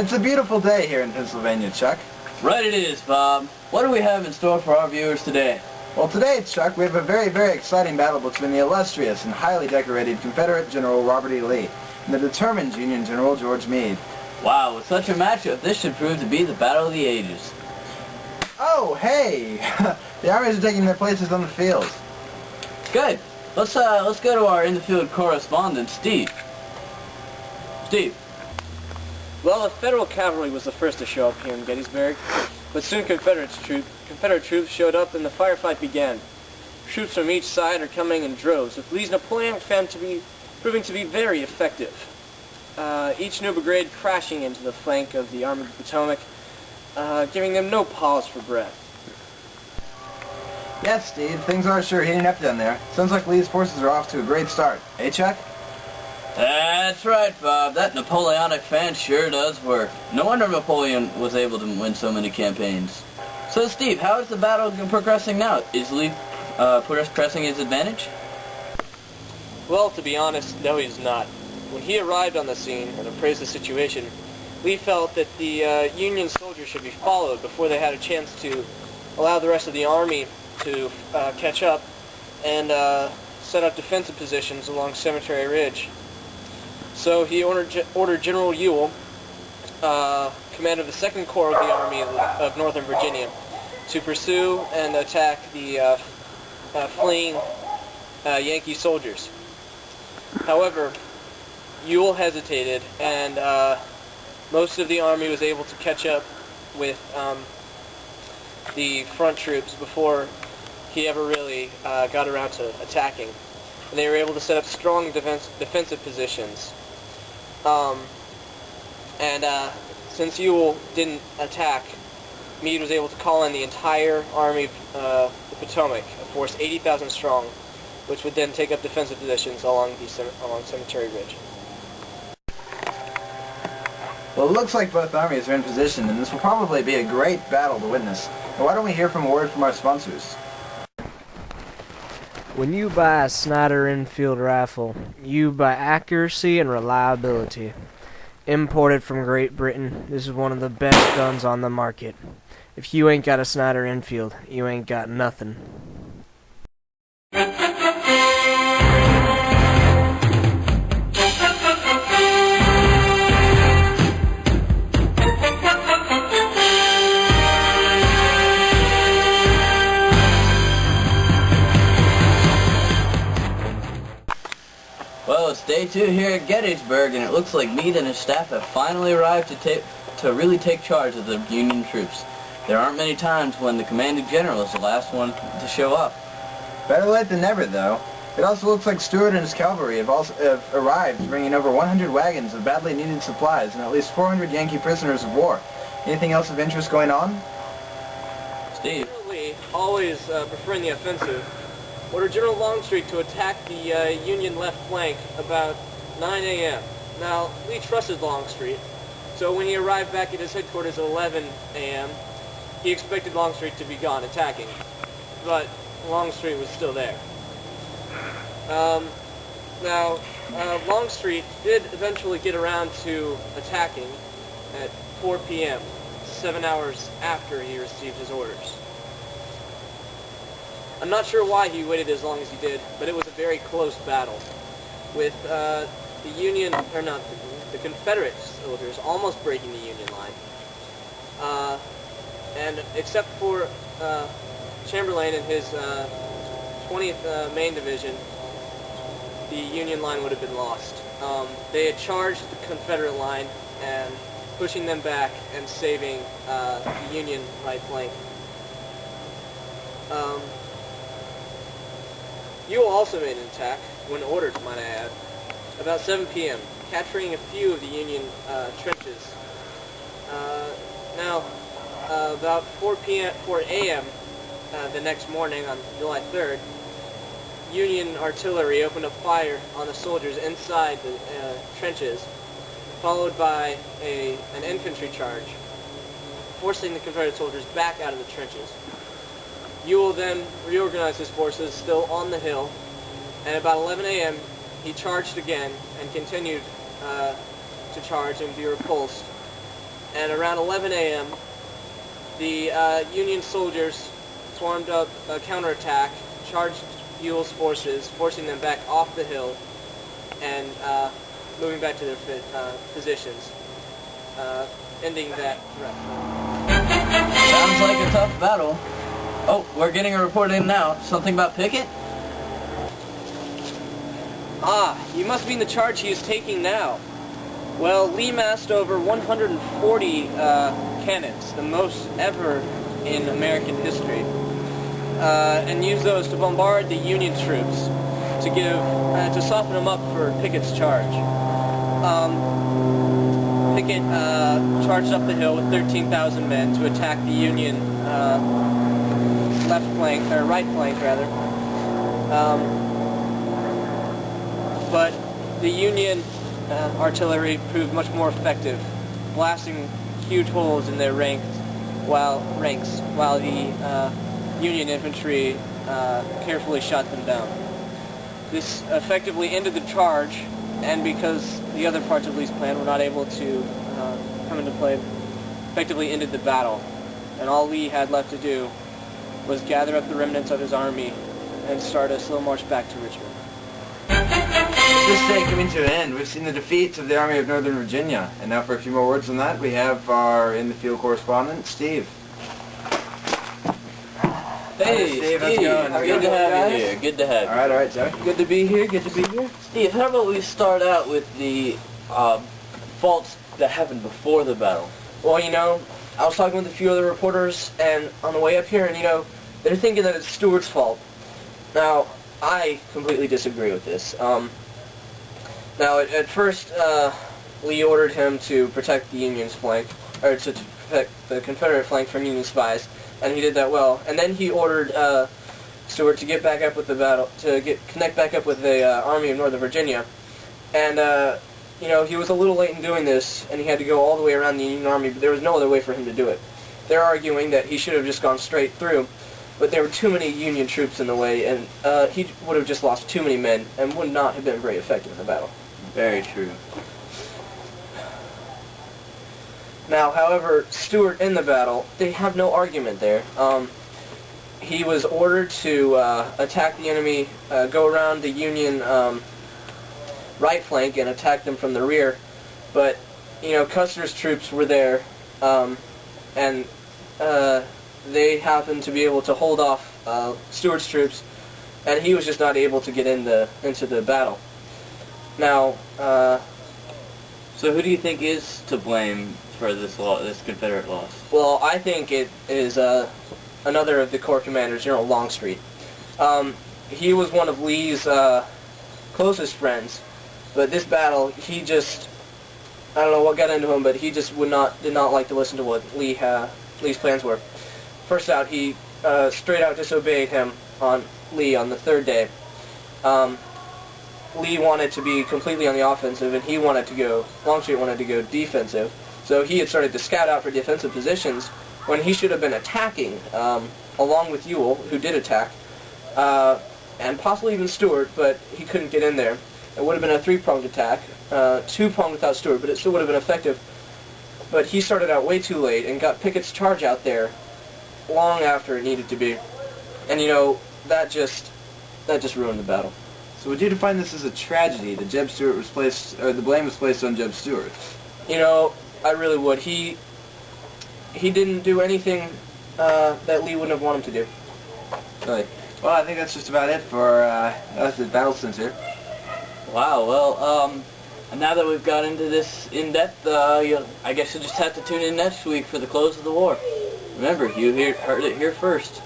It's a beautiful day here in Pennsylvania, Chuck. Right it is, Bob. What do we have in store for our viewers today? Well, today, Chuck, we have a very, very exciting battle between the illustrious and highly decorated Confederate General Robert E. Lee and the determined Union General George Meade. Wow, with such a matchup, this should prove to be the battle of the ages. Oh, hey! The armies are taking their places on the field. Good. Let's go to our in-the-field correspondent, Steve. Steve. Well, the Federal cavalry was the first to show up here in Gettysburg, but soon Confederate troops showed up and the firefight began. Troops from each side are coming in droves, with Lee's Napoleonic famine proving to be very effective. Each new brigade crashing into the flank of the Army of the Potomac, giving them no pause for breath. Yes, Steve, things are sure heating up down there. Sounds like Lee's forces are off to a great start. Eh, Chuck? That's right, Bob. That Napoleonic fan sure does work. No wonder Napoleon was able to win so many campaigns. So, Steve, how is the battle progressing now? Is Lee pressing his advantage? Well, to be honest, no he's not. When he arrived on the scene and appraised the situation, Lee felt that the Union soldiers should be followed before they had a chance to allow the rest of the army to catch up and set up defensive positions along Cemetery Ridge. So he ordered General Ewell, commander of the 2nd Corps of the Army of Northern Virginia, to pursue and attack the fleeing Yankee soldiers. However, Ewell hesitated, and most of the army was able to catch up with the front troops before he ever really got around to attacking. And they were able to set up strong defensive positions. Since Ewell didn't attack, Meade was able to call in the entire Army of the Potomac, a force 80,000 strong, which would then take up defensive positions along Cemetery Ridge. Well, it looks like both armies are in position, and this will probably be a great battle to witness. But why don't we hear from a word from our sponsors? When you buy a Snyder Enfield rifle, you buy accuracy and reliability. Imported from Great Britain, this is one of the best guns on the market. If you ain't got a Snyder Enfield, you ain't got nothing. Well, it's day 2 here at Gettysburg, and it looks like Meade and his staff have finally arrived to really take charge of the Union troops. There aren't many times when the commanding general is the last one to show up. Better late than never, though. It also looks like Stuart and his cavalry have arrived, bringing over 100 wagons of badly needed supplies and at least 400 Yankee prisoners of war. Anything else of interest going on? Steve. Lee, always preferring the offensive, ordered General Longstreet to attack the Union left flank about 9 a.m. Now, Lee trusted Longstreet, so when he arrived back at his headquarters at 11 a.m., he expected Longstreet to be gone attacking, but Longstreet was still there. Longstreet did eventually get around to attacking at 4 p.m., 7 hours after he received his orders. I'm not sure why he waited as long as he did, but it was a very close battle, with the Confederate soldiers almost breaking the Union line. And except for Chamberlain and his 20th Maine Division, the Union line would have been lost. They had charged the Confederate line and pushing them back and saving the Union right flank. Ewell also made an attack, when ordered, might I add, about 7 p.m., capturing a few of the Union trenches. About 4 a.m. The next morning, on July 3rd, Union artillery opened up fire on the soldiers inside the trenches, followed by an infantry charge, forcing the Confederate soldiers back out of the trenches. Ewell then reorganized his forces still on the hill, and about 11 a.m. he charged again and continued to charge and be repulsed and around 11 a.m., the Union soldiers swarmed up a counterattack, charged Buell's forces, forcing them back off the hill, and moving back to their positions, ending that threat. Sounds like a tough battle. Oh, we're getting a report in now. Something about Pickett? Ah, you must mean the charge he is taking now. Well, Lee massed over 140 cannons, the most ever in American history, and used those to bombard the Union troops to soften them up for Pickett's charge. Pickett charged up the hill with 13,000 men to attack the Union right flank rather. But the Union artillery proved much more effective, blasting huge holes in their ranks, while the Union infantry carefully shot them down. This effectively ended the charge, and because the other parts of Lee's plan were not able to come into play, effectively ended the battle. And all Lee had left to do was gather up the remnants of his army and start a slow march back to Richmond. This day coming to an end, we've seen the defeats of the Army of Northern Virginia. And now for a few more words on that, we have our in-the-field correspondent, Steve. Hey, Steve, how's it going? Good to have you here. Good to have you. Alright, Joe. Good to be here. Good to be here. Steve, how about we start out with the faults that happened before the battle? Well, I was talking with a few other reporters, and on the way up here, and they're thinking that it's Stuart's fault. Now, I completely disagree with this. Now, at first, Lee ordered him to protect the Union's flank, or to protect the Confederate flank from Union spies, and he did that well. And then he ordered Stuart to get back up with connect back up with the Army of Northern Virginia. And he was a little late in doing this, and he had to go all the way around the Union Army, but there was no other way for him to do it. They're arguing that he should have just gone straight through, but there were too many Union troops in the way, and he would have just lost too many men, and would not have been very effective in the battle. Very true. Now, however, Stuart in the battle, they have no argument there. He was ordered to attack the enemy, go around the Union right flank and attack them from the rear, but Custer's troops were there, and they happened to be able to hold off Stuart's troops, and he was just not able to get into the battle. Now, so who do you think is to blame for this Confederate loss? well, I think it is another of the Corps commanders, General Longstreet. He was one of Lee's closest friends, but this battle, he just, I don't know what got into him, but he just did not like to listen to what Lee's plans were. First out, he straight out disobeyed Lee on the third day. Lee wanted to be completely on the offensive, and Longstreet wanted to go defensive. So he had started to scout out for defensive positions when he should have been attacking, along with Ewell, who did attack, and possibly even Stuart, but he couldn't get in there. It would have been a three-pronged attack, two-pronged without Stuart, but it still would have been effective. But he started out way too late and got Pickett's charge out there long after it needed to be. And that just ruined the battle. So would you define this as a tragedy that Jeb Stuart the blame was placed on Jeb Stuart? I really would. He didn't do anything that Lee wouldn't have wanted him to do. Really? Well, I think that's just about it for us at BattleCenter. Wow, well, now that we've got into this in-depth, I guess you'll just have to tune in next week for the close of the war. Remember, you heard it here first.